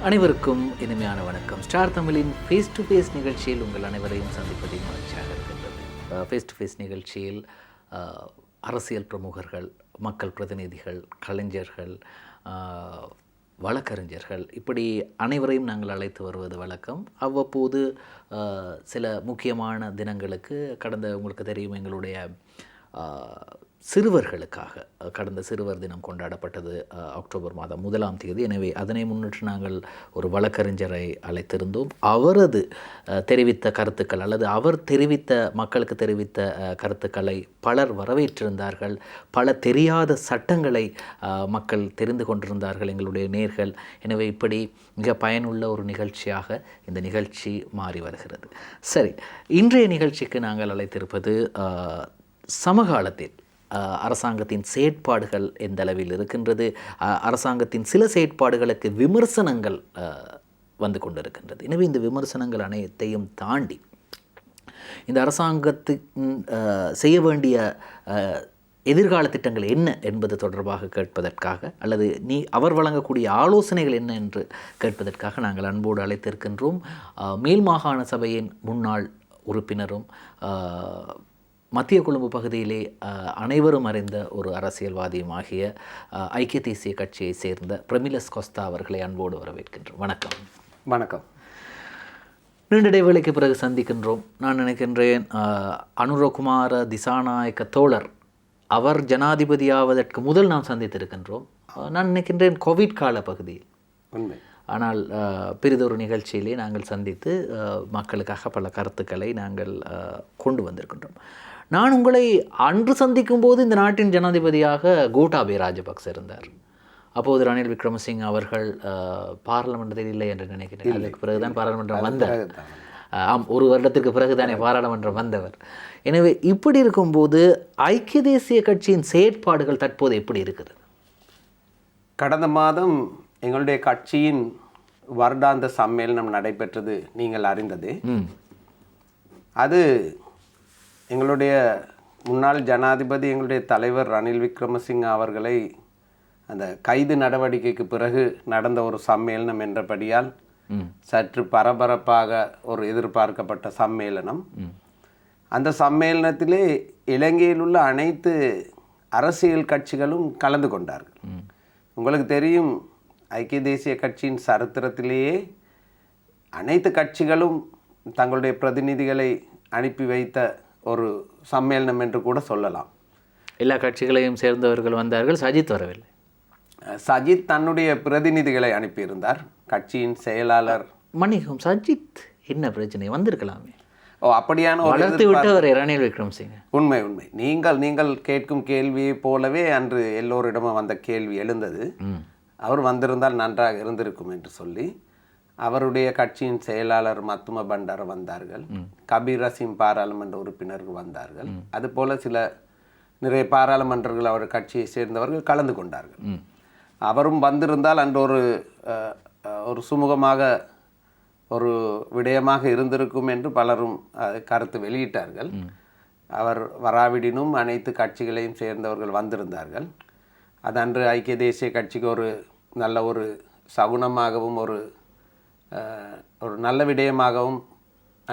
அனைவருக்கும் இனிமையான வணக்கம். ஸ்டார் தமிழின் ஃபேஸ் டு ஃபேஸ் நிகழ்ச்சியில் உங்கள் அனைவரையும் சந்திப்பதில் மகிழ்ச்சியாக இருக்கின்றது. ஃபேஸ் டு ஃபேஸ் நிகழ்ச்சியில் அரசியல் பிரமுகர்கள், மக்கள் பிரதிநிதிகள், கலைஞர்கள், வழக்கறிஞர்கள் இப்படி அனைவரையும் நாங்கள் அழைத்து வருவது வழக்கம். அவ்வப்போது சில முக்கியமான தினங்களுக்கு உங்களுக்கு தெரியும் எங்களுடைய சிறுவர்களுக்காக கடந்த சிறுவர் தினம் கொண்டாடப்பட்டது அக்டோபர் மாதம் 1ஆம் தேதி. எனவே அதனை முன்னிட்டு நாங்கள் ஒரு வழக்கறிஞரை அழைத்திருந்தோம். அவரது தெரிவித்த கருத்துக்கள் அல்லது அவர் மக்களுக்கு தெரிவித்த கருத்துக்களை பலர் வரவேற்றிருந்தார்கள். பல தெரியாத சட்டங்களை மக்கள் தெரிந்து கொண்டிருந்தார்கள், எங்களுடைய நேர்கள். எனவே இப்படி மிக பயனுள்ள ஒரு நிகழ்ச்சியாக இந்த நிகழ்ச்சி மாறி வருகிறது. சரி, இன்றைய நிகழ்ச்சிக்கு நாங்கள் அழைத்திருப்பது சமகாலத்தில் அரசாங்கத்தின் செயற்பாடுகள் எந்த அளவில் இருக்கின்றது, அரசாங்கத்தின் சில செயற்பாடுகளுக்கு விமர்சனங்கள் வந்து கொண்டிருக்கின்றது. எனவே இந்த விமர்சனங்கள் அனைத்தையும் தாண்டி இந்த அரசாங்கத்தின் செய்ய வேண்டிய எதிர்கால திட்டங்கள் என்ன என்பது தொடர்பாக கேட்பதற்காக அல்லது அவர் வழங்கக்கூடிய ஆலோசனைகள் என்ன என்று கேட்பதற்காக நாங்கள் அன்போடு அழைத்திருக்கின்றோம். மேல் மாகாண சபையின் முன்னாள் உறுப்பினரும் மத்திய கொழும்பு பகுதியிலே அனைவரும் அறிந்த ஒரு அரசியல்வாதியும் ஆகிய ஐக்கிய தேசிய கட்சியை சேர்ந்த பிரமிலஸ் கொஸ்தா அவர்களை அன்போடு வரவேற்கின்றோம். வணக்கம். வணக்கம். நீண்ட இடைவேளைக்கு பிறகு சந்திக்கின்றோம். நான் நினைக்கின்றேன் அனுரகுமார திசாநாயக்க தோழர் அவர் ஜனாதிபதியாவதற்கு முதல் நாம் சந்தித்திருக்கின்றோம். நான் நினைக்கின்றேன் கோவிட் கால பகுதியில். உண்மை. ஆனால் பெரிதொரு நிகழ்ச்சியிலே நாங்கள் சந்தித்து மக்களுக்காக பல கருத்துக்களை நாங்கள் கொண்டு வந்திருக்கின்றோம். நான் உங்களை அன்று சந்திக்கும் போது இந்த நாட்டின் ஜனாதிபதியாக கோட்டாபய ராஜபக்ச இருந்தார். அப்போது ரணில் விக்ரமசிங்க அவர்கள் பாராளுமன்றத்தில் இல்லை என்று நினைக்கிறேன். அதுக்கு பிறகுதான் பாராளுமன்றம் வந்தார். ஒரு வருடத்திற்கு பிறகுதானே பாராளுமன்றம் வந்தவர். எனவே இப்படி இருக்கும்போது ஐக்கிய தேசிய கட்சியின் செயற்பாடுகள் தற்போது எப்படி இருக்கிறது? கடந்த மாதம் எங்களுடைய கட்சியின் வருடாந்த சம்மேளனம் நடைபெற்றது நீங்கள் அறிந்தது. அது எங்களுடைய முன்னாள் ஜனாதிபதி எங்களுடைய தலைவர் ரணில் விக்ரமசிங்க அவர்களை அந்த கைது நடவடிக்கைக்கு பிறகு நடந்த ஒரு சம்மேளனம் என்றபடியால் சற்று பரபரப்பாக ஒரு எதிர்பார்க்கப்பட்ட சம்மேளனம். அந்த சம்மேளனத்திலே இலங்கையில் உள்ள அனைத்து அரசியல் கட்சிகளும் கலந்து கொண்டார்கள். உங்களுக்கு தெரியும், ஐக்கிய தேசிய கட்சியின் சரித்திரத்திலேயே அனைத்து கட்சிகளும் தங்களுடைய பிரதிநிதிகளை அனுப்பி வைத்த ஒரு சம்மேளனம் என்று கூட சொல்லலாம். எல்லா கட்சிகளையும் சேர்ந்தவர்கள் வந்தார்கள், சஜித் வரவில்லை. சஜித் தன்னுடைய பிரதிநிதிகளை அனுப்பியிருந்தார். கட்சியின் செயலாளர் மன்னிக்கும், சஜித் என்ன பிரச்சனை வந்திருக்கலாமே. அப்படியான வளர்த்து விட்டவர் ரணில் விக்ரமசிங்க. உண்மை. நீங்கள் கேட்கும் கேள்வியை போலவே அன்று எல்லோரிடமும் வந்த கேள்வி எழுந்தது. அவர் வந்திருந்தால் நன்றாக இருந்திருக்கும் என்று சொல்லி அவருடைய கட்சியின் செயலாளர் மத்தும பண்டார வந்தார்கள். கபீர் ரசீம் பாராளுமன்ற உறுப்பினர்கள் வந்தார்கள். அதுபோல நிறைய பாராளுமன்றங்கள் அவர் கட்சியை சேர்ந்தவர்கள் கலந்து கொண்டார்கள். அவரும் வந்திருந்தால் அன்று ஒரு சுமூகமாக ஒரு விடயமாக இருந்திருக்கும் என்று பலரும் கருத்து வெளியிட்டார்கள். அவர் வராவிடினும் அனைத்து கட்சிகளையும் சேர்ந்தவர்கள் வந்திருந்தார்கள். அது அன்று ஐக்கிய தேசிய கட்சிக்கு ஒரு நல்ல ஒரு சகுனமாகவும் ஒரு நல்ல விடயமாகவும்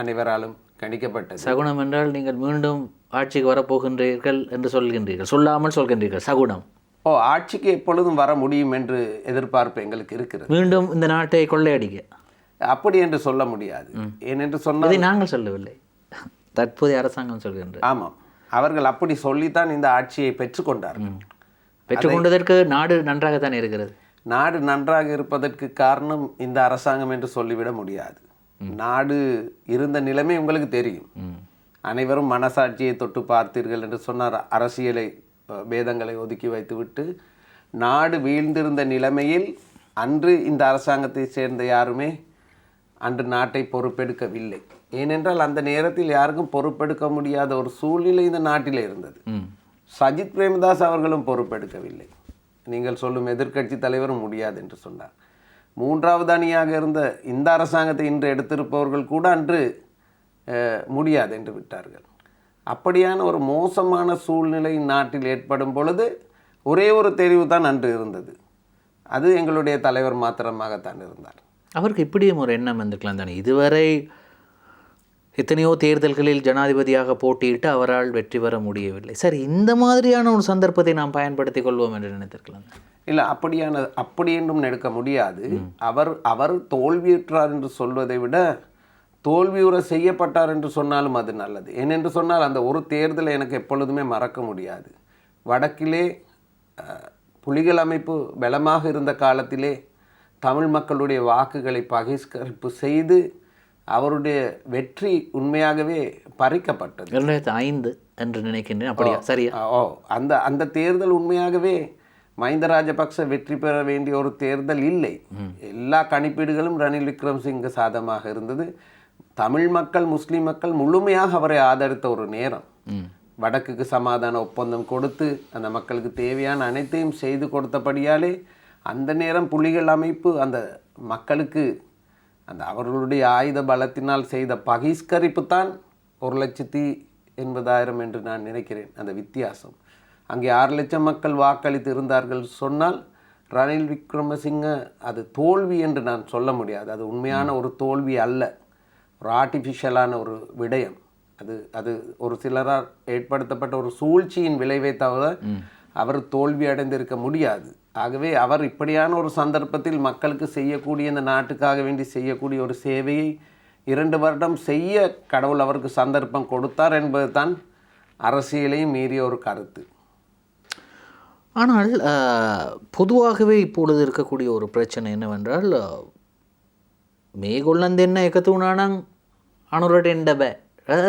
அனைவராலும் கணிக்கப்பட்டது. சகுனம் என்றால் நீங்கள் மீண்டும் ஆட்சிக்கு வரப்போகின்றீர்கள் என்று சொல்கின்றீர்கள், சொல்லாமல் சொல்கின்றீர்கள். சகுனம் ஆட்சிக்கு எப்பொழுதும் வர முடியும் என்று எதிர்பார்ப்பு எங்களுக்கு இருக்கிறது. மீண்டும் இந்த நாட்டை கொள்ளையடிக்க அப்படி என்று சொல்ல முடியாது. ஏனென்று சொன்னதை நாங்கள் சொல்லவில்லை, தற்போதைய அரசாங்கம் சொல்கின்றது. ஆமாம், அவர்கள் அப்படி சொல்லித்தான் இந்த ஆட்சியை பெற்றுக்கொண்டார்கள். பெற்றுக்கொண்டதற்கு நாடு நன்றாகத்தான் இருக்கிறது. நாடு நன்றாக இருப்பதற்கு காரணம் இந்த அரசாங்கம் என்று சொல்லிவிட முடியாது. நாடு இருந்த நிலைமை உங்களுக்கு தெரியும். அனைவரும் மனசாட்சியை தொட்டு பார்த்தீர்கள் என்று சொன்னார். அரசியலை பேதங்களை ஒதுக்கி வைத்துவிட்டு நாடு வீழ்ந்திருந்த நிலைமையில் அன்று இந்த அரசாங்கத்தை சேர்ந்த யாருமே அன்று நாட்டை பொறுப்பெடுக்கவில்லை. ஏனென்றால் அந்த நேரத்தில் யாருக்கும் பொறுப்பெடுக்க முடியாத ஒரு சூழ்நிலை இந்த நாட்டில் இருந்தது. சஜித் பிரேமதாஸ் அவர்களும் பொறுப்பெடுக்கவில்லை. நீங்கள் சொல்லும் எதிர்க்கட்சி தலைவரும் முடியாது என்று சொன்னார். மூன்றாவது அணியாக இருந்த இந்த அரசாங்கத்தை இன்று எடுத்திருப்பவர்கள் கூட அன்று முடியாது என்று விட்டார்கள். அப்படியான ஒரு மோசமான சூழ்நிலை நாட்டில் ஏற்படும் பொழுது ஒரே ஒரு தெரிவு தான் அன்று இருந்தது. அது எங்களுடைய தலைவர் மாத்திரமாகத்தான் இருந்தார். அவருக்கு இப்படியும் ஒரு எண்ணம் வந்துருக்கலாம் தானே, இதுவரை எத்தனையோ தேர்தல்களில் ஜனாதிபதியாக போட்டியிட்டு அவரால் வெற்றி பெற முடியவில்லை, சரி இந்த மாதிரியான ஒரு சந்தர்ப்பத்தை நாம் பயன்படுத்தி கொள்வோம் என்று நினைத்திருக்கலாம். இல்லை, அப்படி என்றும் எடுக்க முடியாது. அவர் தோல்வியுற்றார் என்று சொல்வதை விட தோல்வியுற செய்யப்பட்டார் என்று சொன்னாலும் அது நல்லது. ஏனென்று சொன்னால் அந்த ஒரு தேர்தலை எனக்கு எப்பொழுதுமே மறக்க முடியாது. வடக்கிலே புலிகள் அமைப்பு பலமாக இருந்த காலத்திலே தமிழ் மக்களுடைய வாக்குகளை பகிஷ்கரிப்பு செய்து அவருடைய வெற்றி உண்மையாகவே பறிக்கப்பட்டது. 2005 என்று நினைக்கின்றேன், அப்படியா? சரியா? அந்த தேர்தல் உண்மையாகவே மஹிந்த ராஜபக்ச வெற்றி பெற வேண்டிய ஒரு தேர்தல் இல்லை. எல்லா கணிப்பீடுகளும் ரணில் விக்ரமசிங்க சாதகமாக இருந்தது. தமிழ் மக்கள், முஸ்லீம் மக்கள் முழுமையாக அவரை ஆதரித்த ஒரு நேரம். வடக்குக்கு சமாதான ஒப்பந்தம் கொடுத்து அந்த மக்களுக்கு தேவையான அனைத்தையும் செய்து கொடுத்தபடியாலே அந்த நேரம் புலிகள் அமைப்பு அந்த மக்களுக்கு அந்த அவர்களுடைய ஆயுத பலத்தினால் செய்த பகிஷ்கரிப்பு தான் 1,80,000 என்று நான் நினைக்கிறேன். அந்த வித்தியாசம் அங்கே 6 லட்சம் மக்கள் வாக்களித்து இருந்தார்கள் சொன்னால் ரணில் விக்ரமசிங்க அது தோல்வி என்று நான் சொல்ல முடியாது. அது உண்மையான ஒரு தோல்வி அல்ல, ஒரு ஆர்டிஃபிஷியலான ஒரு விடயம். அது ஒரு சிலரால் ஏற்படுத்தப்பட்ட ஒரு சூழ்ச்சியின் விளைவை தவிர அவர் தோல்வி அடைந்திருக்க முடியாது. ஆகவே அவர் இப்படியான ஒரு சந்தர்ப்பத்தில் மக்களுக்கு செய்யக்கூடிய, இந்த நாட்டுக்காக வேண்டி செய்யக்கூடிய ஒரு சேவையை 2 வருடம் செய்ய கடவுள் அவருக்கு சந்தர்ப்பம் கொடுத்தார் என்பது தான் அரசியலையும் மீறிய ஒரு கருத்து. ஆனால் பொதுவாகவே இப்பொழுது இருக்கக்கூடிய ஒரு பிரச்சனை என்னவென்றால், மேகொள்ளந்தென்ன எக்கத்தூணானாங் அனுரோட எண்டப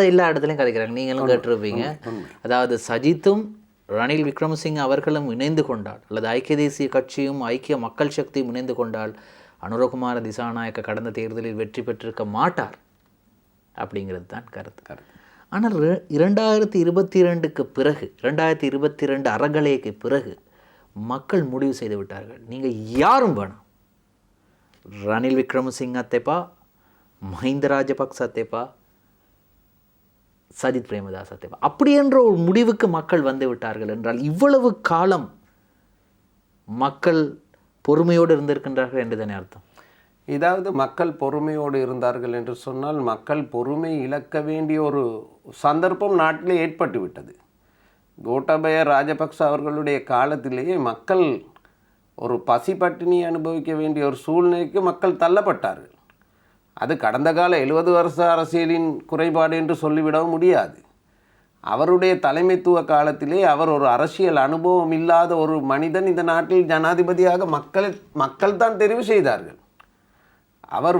எல்லா இடத்துலையும் கதைக்கிறாங்க, நீங்களும் கேட்டிருப்பீங்க. அதாவது சஜித்தும் ரணில் விக்ரமசிங்க அவர்களும் இணைந்து கொண்டால், அல்லது ஐக்கிய தேசிய கட்சியும் ஐக்கிய மக்கள் சக்தியும் இணைந்து கொண்டால் அனுரகுமார திசாநாயக்க கடந்த தேர்தலில் வெற்றி பெற்றிருக்க மாட்டார் அப்படிங்கிறது தான் கருத்து. ஆனால் 2022க்கு பிறகு, 2022 அறகலைக்கு பிறகு மக்கள் முடிவு செய்து விட்டார்கள், நீங்கள் யாரும் வேணாம், ரணில் விக்ரமசிங்க அத்தேப்பா, மஹிந்த ராஜபக்ச அத்தேப்பா, சஜித் பிரேமதாஸ் அத்தேப்பா, அப்படி என்ற ஒரு முடிவுக்கு மக்கள் வந்து விட்டார்கள் என்றால் இவ்வளவு காலம் மக்கள் பொறுமையோடு இருந்திருக்கின்றார்கள் என்று தானே அர்த்தம். இதாவது மக்கள் பொறுமையோடு இருந்தார்கள் என்று சொன்னால் மக்கள் பொறுமை இழக்க வேண்டிய ஒரு சந்தர்ப்பம் நாட்டிலே ஏற்பட்டு விட்டது. கோட்டாபய ராஜபக்ச அவர்களுடைய காலத்திலேயே மக்கள் ஒரு பசி பட்டினி அனுபவிக்க வேண்டிய ஒரு சூழ்நிலைக்கு மக்கள் தள்ளப்பட்டார்கள். அது கடந்த கால 70 வருஷ அரசியலின் குறைபாடு என்று சொல்லிவிடவும் முடியாது. அவருடைய தலைமைத்துவ காலத்திலே அவர் ஒரு அரசியல் அனுபவம் இல்லாத ஒரு மனிதன் இந்த நாட்டில் ஜனாதிபதியாக மக்கள் தான் தெரிவு செய்தார்கள். அவர்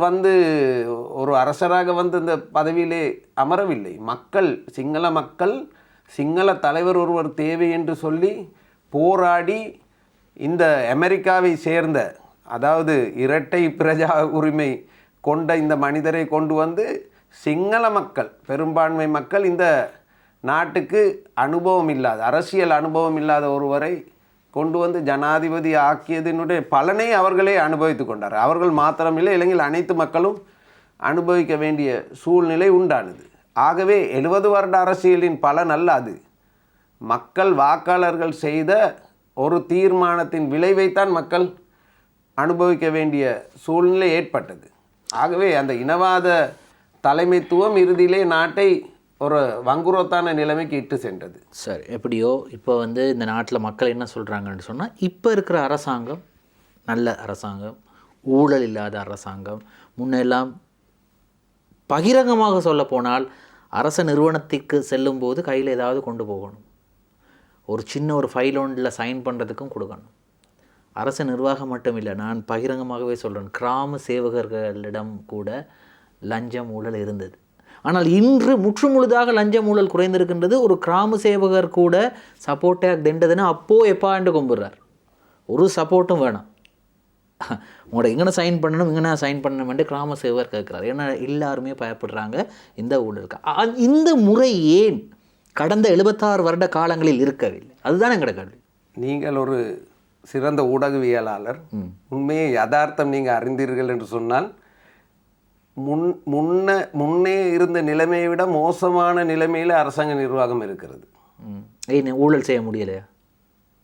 ஒரு அரசராக இந்த பதவியிலே அமரவில்லை. சிங்கள மக்கள் சிங்கள தலைவர் ஒருவர் தேவை என்று சொல்லி போராடி இந்த அமெரிக்காவை சேர்ந்த, அதாவது இரட்டை பிரஜா உரிமை கொண்ட இந்த மனிதரை கொண்டு சிங்கள மக்கள், பெரும்பான்மை மக்கள், இந்த நாட்டுக்கு அரசியல் அனுபவம் இல்லாத ஒருவரை கொண்டு ஜனாதிபதி ஆக்கியதனுடைய பலனை அவர்களே அனுபவித்து கொண்டார். அவர்கள் மாத்திரமில்லை, இலங்கையில் அனைத்து மக்களும் அனுபவிக்க வேண்டிய சூழ்நிலை உண்டானது. ஆகவே 70 வருட அரசியலின் பலன் அல்ல அது. மக்கள் வாக்காளர்கள் செய்த ஒரு தீர்மானத்தின் விளைவைத்தான் மக்கள் அனுபவிக்க வேண்டிய சூழ்நிலை ஏற்பட்டது. ஆகவே அந்த இனவாத தலைமைத்துவம் இறுதியிலே நாட்டை ஒரு வங்குரோத்தான நிலைமைக்கு இட்டு சென்றது. சரி, எப்படியோ இப்போ இந்த நாட்டில் மக்கள் என்ன சொல்கிறாங்கன்னு சொன்னால், இப்போ இருக்கிற அரசாங்கம் நல்ல அரசாங்கம், ஊழல் இல்லாத அரசாங்கம். முன்னெல்லாம் பகிரங்கமாக சொல்ல போனால் அரச நிறுவனத்திற்கு செல்லும்போது கையில் ஏதாவது கொண்டு போகணும், ஒரு சின்ன ஒரு ஃபைல் ஒன்றில் சைன் பண்ணுறதுக்கும் கொடுக்கணும். அரசு நிர்வாகம் மட்டும் இல்லை, நான் பகிரங்கமாகவே சொல்கிறேன், கிராம சேவகர்களிடம் கூட லஞ்சம் ஊழல் இருந்தது. ஆனால் இன்று முற்றுமுழுதாக லஞ்சம் ஊழல் குறைந்திருக்கின்றது. ஒரு கிராம சேவகர் கூட சப்போர்ட்டாக திண்டதுன்னா அப்போது எப்பாண்டு கும்பிட்றார், ஒரு சப்போர்ட்டும் வேணாம், உங்களோட இங்கே சைன் பண்ணணும், இங்கே சைன் பண்ணணும்ட்டு கிராம சேவகர் கேட்குறாரு. ஏன்னா எல்லாருமே பயப்படுறாங்க இந்த ஊழலுக்கு. இந்த முறை ஏன் கடந்த 76 வருட காலங்களில் இருக்கவில்லை? அதுதான் எங்களோட கேள்வி. நீங்கள் ஒரு சிறந்த ஊடகவியலாளர், உண்மையை யதார்த்தம் நீங்கள் அறிந்தீர்கள் என்று சொன்னால், முன்னே இருந்த நிலைமையை விட மோசமான நிலைமையில் அரசாங்க நிர்வாகம் இருக்கிறது. ஊழல் செய்ய முடியலையா?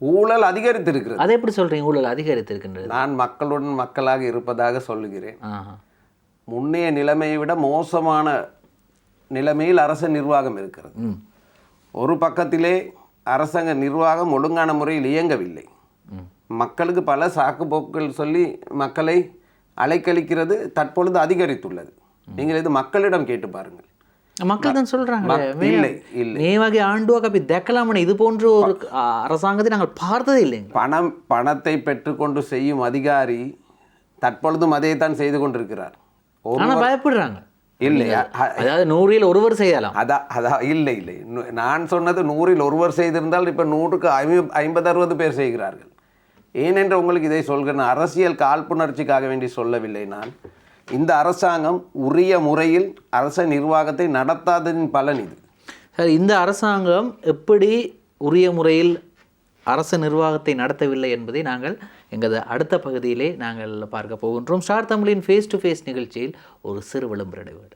ஊழல் அதிகரித்திருக்கிறது. அதை எப்படி சொல்கிறீங்க ஊழல் அதிகரித்திருக்கின்றது? நான் மக்களுடன் மக்களாக இருப்பதாக சொல்லுகிறேன். ஆஹா. முன்னைய நிலைமையை விட மோசமான நிலைமையில் அரச நிர்வாகம் இருக்கிறது. ஒரு பக்கத்திலே அரசாங்க நிர்வாகம் ஒழுங்கான முறையில் இயங்கவில்லை. மக்களுக்கு பல சாக்குப்போக்குகள் சொல்லி மக்களை அலைக்கழிக்கிறது தற்பொழுது அதிகரித்துள்ளது. நீங்கள் இது மக்களிடம் கேட்டு பாருங்கள். மக்கள் தான் சொல்கிறாங்க இல்லை இல்லை මේ වගේ ආණ්ඩුවක් අපි දැකලාම இது போன்ற ஒரு அரசாங்கத்தை நாங்கள் பார்த்ததே இல்லைங்க. பணத்தை பெற்றுக்கொண்டு செய்யும் அதிகாரி தற்பொழுதும் அதே தான் செய்து கொண்டிருக்கிறார். ஆனால் பயப்படுறாங்க. இல்லை அதாவது 100ல் ஒருவர் செய்யலாம். அதான் இல்லை இல்லை நான் சொன்னது 100ல் ஒருவர் செய்திருந்தால் இப்போ 100க்கு 50-60 பேர் செய்கிறார்கள். ஏனென்று உங்களுக்கு இதை சொல்கிறேன், அரசியல் காழ்ப்புணர்ச்சிக்காக வேண்டி சொல்லவில்லை. நான் இந்த அரசாங்கம் உரிய முறையில் அரச நிர்வாகத்தை நடத்தாததின் பலன் இது. சார், இந்த அரசாங்கம் எப்படி உரிய முறையில் அரச நிர்வாகத்தை நடத்தவில்லை என்பதை நாங்கள் எங்களது அடுத்த பகுதியிலே நாங்கள் பார்க்க போகின்றோம். ஸ்டார் தமிழின் ஃபேஸ் டு ஃபேஸ் நிகழ்ச்சியில் ஒரு சிறு விளம்பர இடைவேளை.